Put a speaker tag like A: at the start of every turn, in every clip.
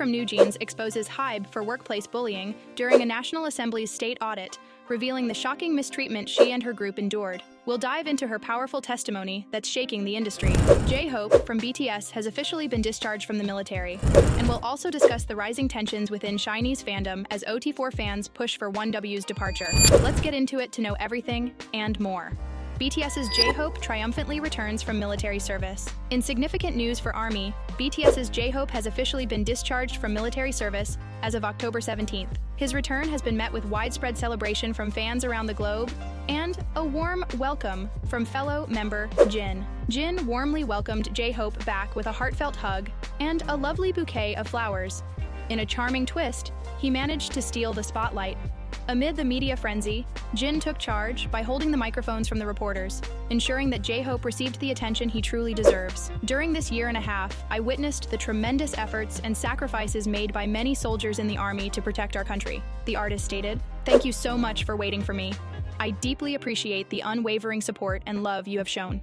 A: from NewJeans exposes HYBE for workplace bullying during a National Assembly's state audit, revealing the shocking mistreatment she and her group endured. We'll dive into her powerful testimony that's shaking the industry. J-Hope from BTS has officially been discharged from the military, and we'll also discuss the rising tensions within SHINee's fandom as OT4 fans push for Onew's departure. Let's get into it to know everything and more. BTS's J-Hope triumphantly returns from military service. In significant news for ARMY, BTS's J-Hope has officially been discharged from military service as of October 17th. His return has been met with widespread celebration from fans around the globe and a warm welcome from fellow member Jin. Jin warmly welcomed J-Hope back with a heartfelt hug and a lovely bouquet of flowers. In a charming twist, he managed to steal the spotlight. Amid the media frenzy, Jin took charge by holding the microphones from the reporters, ensuring that J-Hope received the attention he truly deserves. During this year and a half, I witnessed the tremendous efforts and sacrifices made by many soldiers in the army to protect our country, the artist stated. Thank you so much for waiting for me. I deeply appreciate the unwavering support and love you have shown,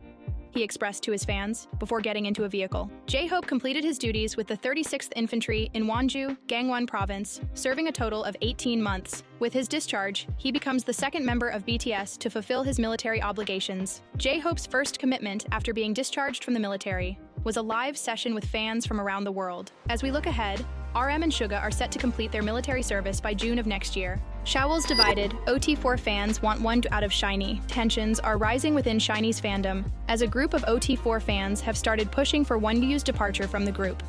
A: he expressed to his fans before getting into a vehicle. J-Hope completed his duties with the 36th Infantry in Onew, Gangwon Province, serving a total of 18 months. With his discharge, he becomes the second member of BTS to fulfill his military obligations. J-Hope's first commitment after being discharged from the military was a live session with fans from around the world. As we look ahead, RM and Suga are set to complete their military service by June of next year. Shawols divided, OT4 fans want one out of SHINee. Tensions are rising within SHINee's fandom, as a group of OT4 fans have started pushing for Onew's departure from the group.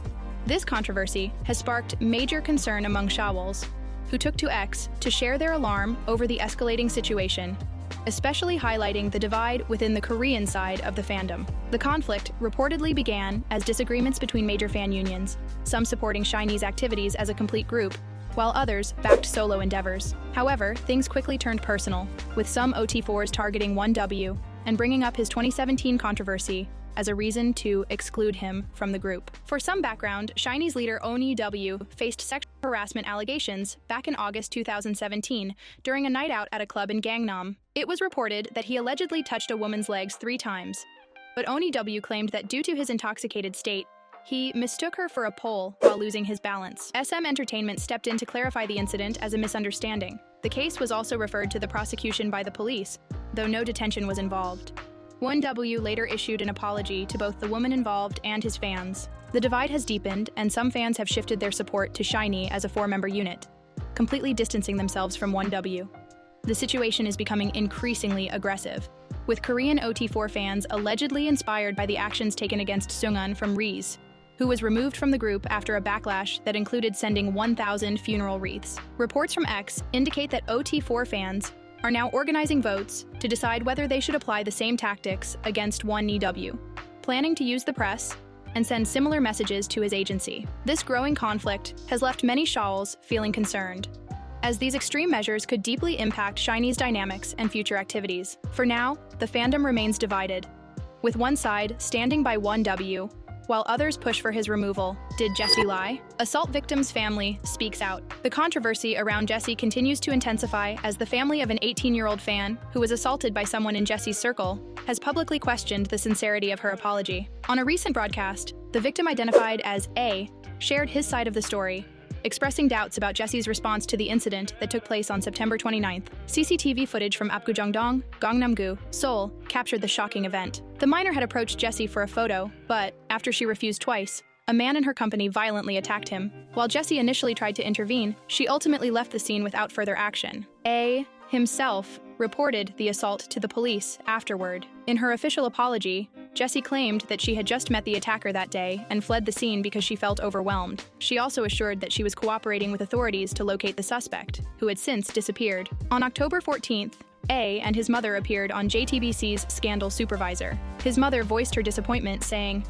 A: This controversy has sparked major concern among Shawols, who took to X to share their alarm over the escalating situation, especially highlighting the divide within the Korean side of the fandom. The conflict reportedly began as disagreements between major fan unions, some supporting SHINee's activities as a complete group, while others backed solo endeavors. However, things quickly turned personal, with some OT4s targeting Onew and bringing up his 2017 controversy as a reason to exclude him from the group. For some background, SHINee's leader Onew faced sexual harassment allegations back in August 2017 during a night out at a club in Gangnam. It was reported that he allegedly touched a woman's legs 3 times, but Onew claimed that due to his intoxicated state, he mistook her for a pole while losing his balance. SM Entertainment stepped in to clarify the incident as a misunderstanding. The case was also referred to the prosecution by the police, though no detention was involved. Onew later issued an apology to both the woman involved and his fans. The divide has deepened, and some fans have shifted their support to SHINee as a 4-member unit, completely distancing themselves from Onew. The situation is becoming increasingly aggressive, with Korean OT4 fans allegedly inspired by the actions taken against Seunghan from Reese, who was removed from the group after a backlash that included sending 1,000 funeral wreaths. Reports from X indicate that OT4 fans are now organizing votes to decide whether they should apply the same tactics against Onew, planning to use the press and send similar messages to his agency. This growing conflict has left many Shawols feeling concerned, as these extreme measures could deeply impact SHINee's dynamics and future activities. For now, the fandom remains divided, with one side standing by Onew, while others push for his removal. Did Jessi lie? Assault victim's family speaks out. The controversy around Jessi continues to intensify as the family of an 18-year-old fan who was assaulted by someone in Jessi's circle has publicly questioned the sincerity of her apology. On a recent broadcast, the victim identified as A shared his side of the story, expressing doubts about Jessi's response to the incident that took place on September 29th. CCTV footage from Apgujeongdong, Gangnam-gu, Seoul, captured the shocking event. The minor had approached Jessi for a photo, but after she refused twice, a man in her company violently attacked him. While Jessi initially tried to intervene, she ultimately left the scene without further action. A himself reported the assault to the police afterward. In her official apology, Jessi claimed that she had just met the attacker that day and fled the scene because she felt overwhelmed. She also assured that she was cooperating with authorities to locate the suspect, who had since disappeared. On October 14th, A and his mother appeared on JTBC's Scandal Supervisor. His mother voiced her disappointment, saying,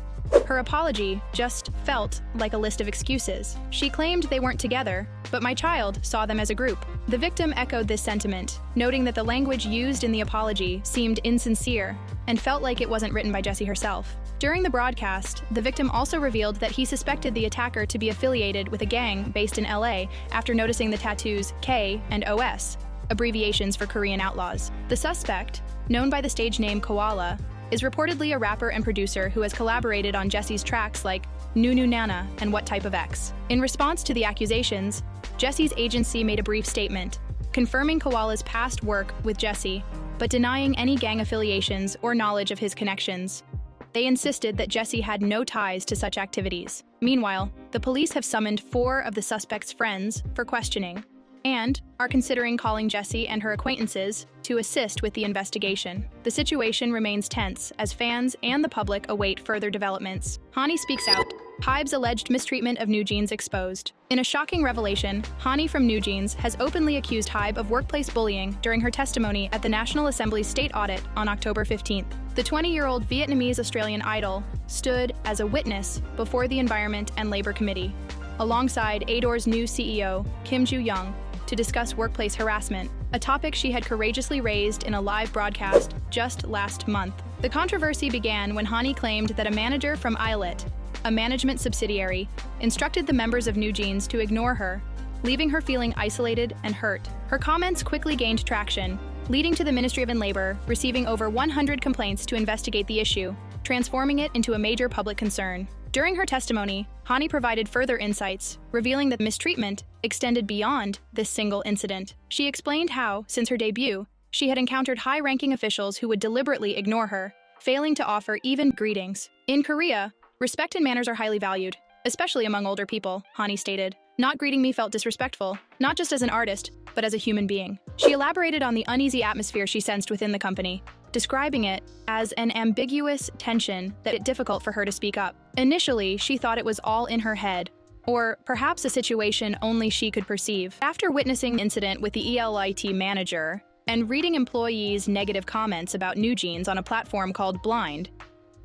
A: her apology just felt like a list of excuses. She claimed they weren't together, but my child saw them as a group. The victim echoed this sentiment, noting that the language used in the apology seemed insincere and felt like it wasn't written by Jessi herself. During the broadcast, the victim also revealed that he suspected the attacker to be affiliated with a gang based in LA after noticing the tattoos K and OS, abbreviations for Korean outlaws. The suspect, known by the stage name Koala, is reportedly a rapper and producer who has collaborated on Jessi's tracks like Nana, and what type of ex. In response to the accusations, Jessi's agency made a brief statement, confirming Koala's past work with Jessi, but denying any gang affiliations or knowledge of his connections. They insisted that Jessi had no ties to such activities. Meanwhile, the police have summoned 4 of the suspects' friends for questioning and are considering calling Jessi and her acquaintances to assist with the investigation. The situation remains tense as fans and the public await further developments. Hanni speaks out. HYBE's alleged mistreatment of NewJeans exposed. In a shocking revelation, Hanni from NewJeans has openly accused HYBE of workplace bullying during her testimony at the National Assembly's state audit on October 15th. The 20-year-old Vietnamese-Australian idol stood as a witness before the Environment and Labor Committee, alongside Ador's new CEO, Kim Joo-young, to discuss workplace harassment, a topic she had courageously raised in a live broadcast just last month. The controversy began when Hanni claimed that a manager from Islet, a management subsidiary, instructed the members of NewJeans to ignore her, leaving her feeling isolated and hurt. Her comments quickly gained traction, leading to the Ministry of Labor receiving over 100 complaints to investigate the issue, transforming it into a major public concern. During her testimony, Hanni provided further insights, revealing that mistreatment extended beyond this single incident. She explained how, since her debut, she had encountered high-ranking officials who would deliberately ignore her, failing to offer even greetings. In Korea, respect and manners are highly valued, especially among older people, Hanni stated. Not greeting me felt disrespectful, not just as an artist, but as a human being. She elaborated on the uneasy atmosphere she sensed within the company, describing it as an ambiguous tension that made it difficult for her to speak up. Initially, she thought it was all in her head, or perhaps a situation only she could perceive. After witnessing the incident with the ELIT manager and reading employees' negative comments about NewJeans on a platform called Blind,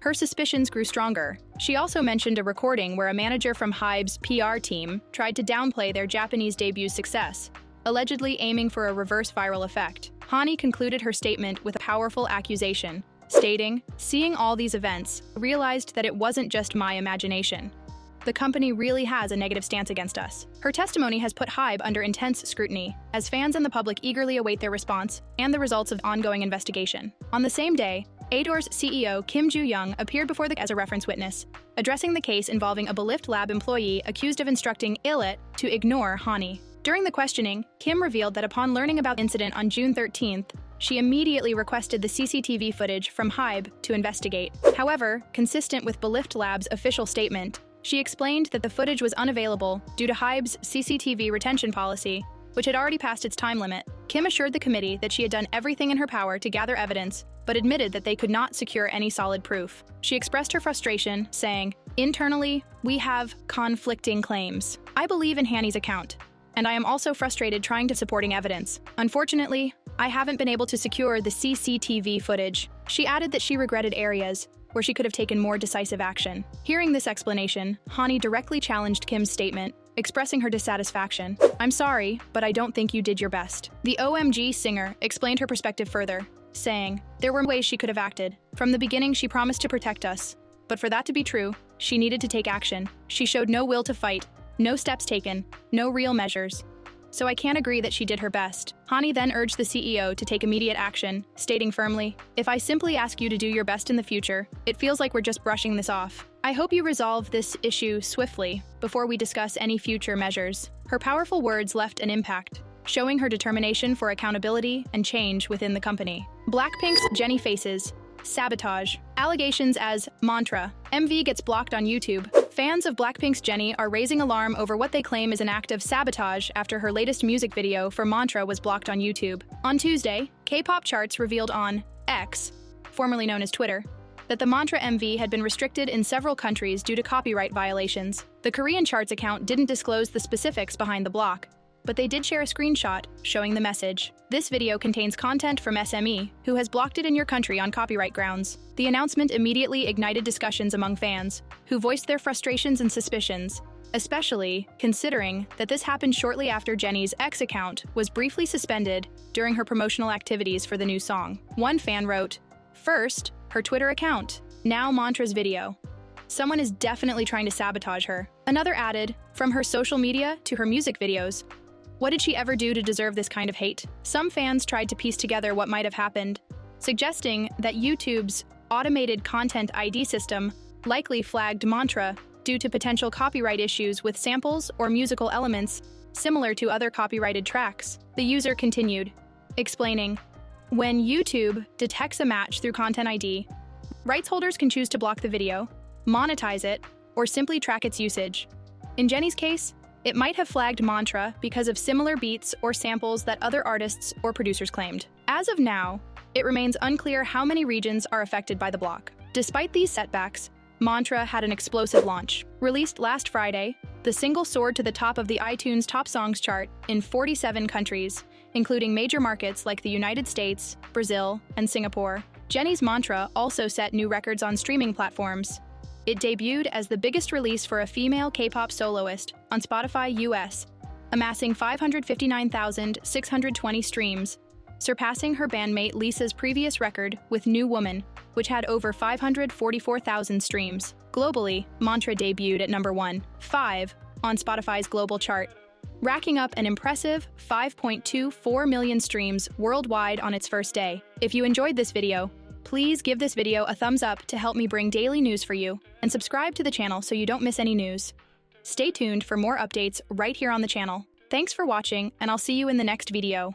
A: her suspicions grew stronger. She also mentioned a recording where a manager from HYBE's PR team tried to downplay their Japanese debut's success, allegedly aiming for a reverse viral effect. Hanni concluded her statement with a powerful accusation, stating, "Seeing all these events, I realized that it wasn't just my imagination. The company really has a negative stance against us." Her testimony has put HYBE under intense scrutiny, as fans and the public eagerly await their response and the results of the ongoing investigation. On the same day, Ador's CEO Kim Joo-young appeared before the as a reference witness, addressing the case involving a Belift Lab employee accused of instructing Islet to ignore Hanni. During the questioning, Kim revealed that upon learning about the incident on June 13th, she immediately requested the CCTV footage from HYBE to investigate. However, consistent with Belift Lab's official statement, she explained that the footage was unavailable due to HYBE's CCTV retention policy, which had already passed its time limit. Kim assured the committee that she had done everything in her power to gather evidence, but admitted that they could not secure any solid proof. She expressed her frustration, saying, "Internally, we have conflicting claims. I believe in Hanni's account, and I am also frustrated trying to supporting evidence. Unfortunately, I haven't been able to secure the CCTV footage." She added that she regretted areas where she could have taken more decisive action. Hearing this explanation, Hanni directly challenged Kim's statement, expressing her dissatisfaction. "I'm sorry, but I don't think you did your best." The OMG singer explained her perspective further, saying, "There were ways she could have acted. From the beginning, she promised to protect us. But for that to be true, she needed to take action. She showed no will to fight, no steps taken, no real measures. So I can't agree that she did her best." Hanni then urged the CEO to take immediate action, stating firmly, "If I simply ask you to do your best in the future, it feels like we're just brushing this off. I hope you resolve this issue swiftly before we discuss any future measures." Her powerful words left an impact, showing her determination for accountability and change within the company. BLACKPINK's Jennie faces Sabotage allegations as Mantra. MV gets blocked on YouTube. Fans of BLACKPINK's Jennie are raising alarm over what they claim is an act of sabotage after her latest music video for Mantra was blocked on YouTube. On Tuesday, K-pop charts revealed on X, formerly known as Twitter, that the Mantra MV had been restricted in several countries due to copyright violations. The Korean charts account didn't disclose the specifics behind the block, but they did share a screenshot showing the message. This video contains content from SME, who has blocked it in your country on copyright grounds. The announcement immediately ignited discussions among fans, who voiced their frustrations and suspicions, especially considering that this happened shortly after Jennie's X account was briefly suspended during her promotional activities for the new song. One fan wrote, "First, her Twitter account, now Mantra's video. Someone is definitely trying to sabotage her." Another added, "From her social media to her music videos. What did she ever do to deserve this kind of hate?" Some fans tried to piece together what might have happened, suggesting that YouTube's automated content ID system likely flagged Mantra due to potential copyright issues with samples or musical elements similar to other copyrighted tracks. The user continued, explaining, "When YouTube detects a match through Content ID, rights holders can choose to block the video, monetize it, or simply track its usage. In Jennie's case, it might have flagged Mantra because of similar beats or samples that other artists or producers claimed. As of now, it remains unclear how many regions are affected by the block. Despite these setbacks, Mantra had an explosive launch. Released last Friday, the single soared to the top of the iTunes Top Songs chart in 47 countries, including major markets like the United States, Brazil, and Singapore. Jennie's Mantra also set new records on streaming platforms. It debuted as the biggest release for a female K-pop soloist on Spotify US, amassing 559,620 streams, surpassing her bandmate Lisa's previous record with New Woman, which had over 544,000 streams. Globally, Mantra debuted at number 1.5 on Spotify's global chart, racking up an impressive 5.24 million streams worldwide on its first day. If you enjoyed this video, please give this video a thumbs up to help me bring daily news for you, and subscribe to the channel so you don't miss any news. Stay tuned for more updates right here on the channel. Thanks for watching, and I'll see you in the next video.